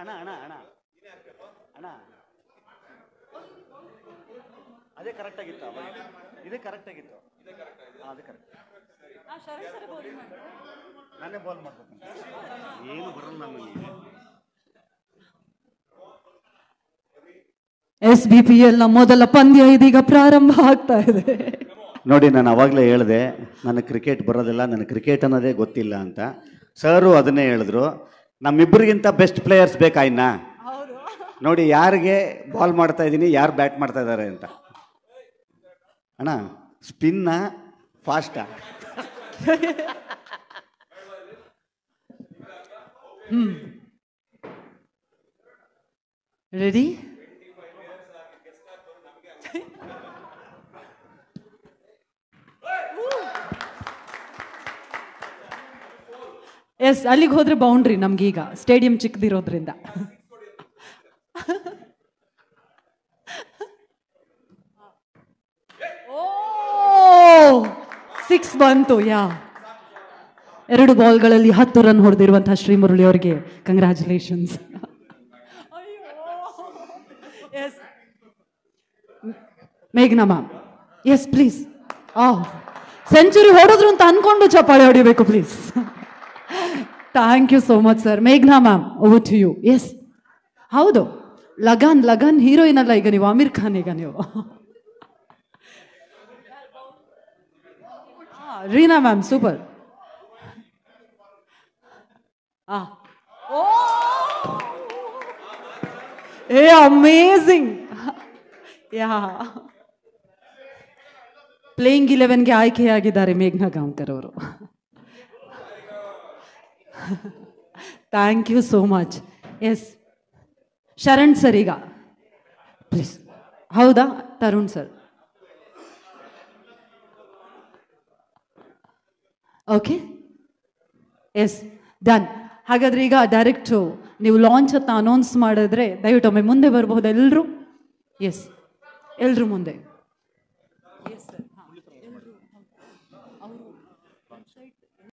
ಅಣ್ಣ ಅಣ್ಣ ಅಣ್ಣ ಅಣ್ಣ ಅದೇ ಕರೆಕ್ಟ್ ಆಗಿತ್ತು, ಇದೇ ಕರೆಕ್ಟ್ ಆಗಿತ್ತು, ಅದೇ ಕರೆಕ್ಟ್. ನಾನೇ ಬಾಲ್ ಮಾಡ್ಬೇಕು, ಏನು ಬರಲ್ಲ ನನಗೆ. SBPL ಮೊದಲ ಪಂದ್ಯ ಇದೀಗ ಪ್ರಾರಂಭ ಆಗ್ತಾ ಇದೆ. ನೋಡಿ, ನಾನು ಅವಾಗಲೇ ಹೇಳಿದೆ ನನಗೆ ಕ್ರಿಕೆಟ್ ಬರೋದಿಲ್ಲ, ನನಗೆ ಕ್ರಿಕೆಟ್ ಅನ್ನೋದೇ ಗೊತ್ತಿಲ್ಲ ಅಂತ. ಸರು ಅದನ್ನೇ ಹೇಳಿದ್ರು, ನಮ್ಮಿಬ್ಬರಿಗಿಂತ ಬೆಸ್ಟ್ ಪ್ಲೇಯರ್ಸ್ ಬೇಕಾ ಇನ್ನ. ನೋಡಿ ಯಾರಿಗೆ ಬಾಲ್ ಮಾಡ್ತಾ ಇದ್ದೀನಿ, ಯಾರು ಬ್ಯಾಟ್ ಮಾಡ್ತಾ ಇದ್ದಾರೆ ಅಂತ. ಅಣ್ಣ ಸ್ಪಿನ್ನ ಫಾಸ್ಟಾ? ರೆಡಿ? ಎಸ್, ಅಲ್ಲಿಗೆ ಹೋದ್ರೆ ಬೌಂಡ್ರಿ ನಮ್ಗೀಗ, ಸ್ಟೇಡಿಯಂ ಚಿಕ್ಕದಿರೋದ್ರಿಂದ. ಓ 6 ಬಂತು. ಯಾ, 2 ಬಾಲ್ಗಳಲ್ಲಿ 10 ರನ್ ಹೊಡೆದಿರುವಂತಹ ಶ್ರೀಮುರಳಿ ಅವರಿಗೆ ಕಂಗ್ರ್ಯಾಚುಲೇಷನ್ಸ್. ಎಸ್, ಮೇಘನಾ ಮ್ಯಾಮ್, ಎಸ್ ಪ್ಲೀಸ್. ಸೆಂಚುರಿ ಹೊಡೆದ್ರು ಅಂತ ಅನ್ಕೊಂಡು ಚಪ್ಪಾಳೆ ಹೊಡಿಬೇಕು please. Thank you so much sir. ಮೇಘನಾ ma'am, over to you. Yes, ಹೌದು, ಲಗನ್ ಹೀರೋಯಿನ್ ಅಲ್ಲ ಈಗ ನೀವು, ಆಮಿರ್ ಖಾನ್ ಈಗ ನೀವು. Reena ma'am super. Amazing. Yeah, playing 11ಗೆ ಆಯ್ಕೆಯಾಗಿದ್ದಾರೆ ಮೇಘನಾ ಗಾಂವ್ಕರ್ ಅವರು. Thank you so much. Yes, Sharan sir ಈಗ ಪ್ಲೀಸ್. ಹೌದಾ, Tarun sir. Okay, yes, done. ಹಾಗಾದ್ರೆ ಈಗ ಡೈರೆಕ್ಟು ನೀವು ಲಾಂಚ್ ಅಂತ ಅನೌನ್ಸ್ ಮಾಡಿದ್ರೆ ದಯವಿಟ್ಟು ಒಮ್ಮೆ ಮುಂದೆ ಬರಬಹುದು ಎಲ್ಲರೂ. ಎಸ್, ಎಲ್ಲರೂ ಮುಂದೆ.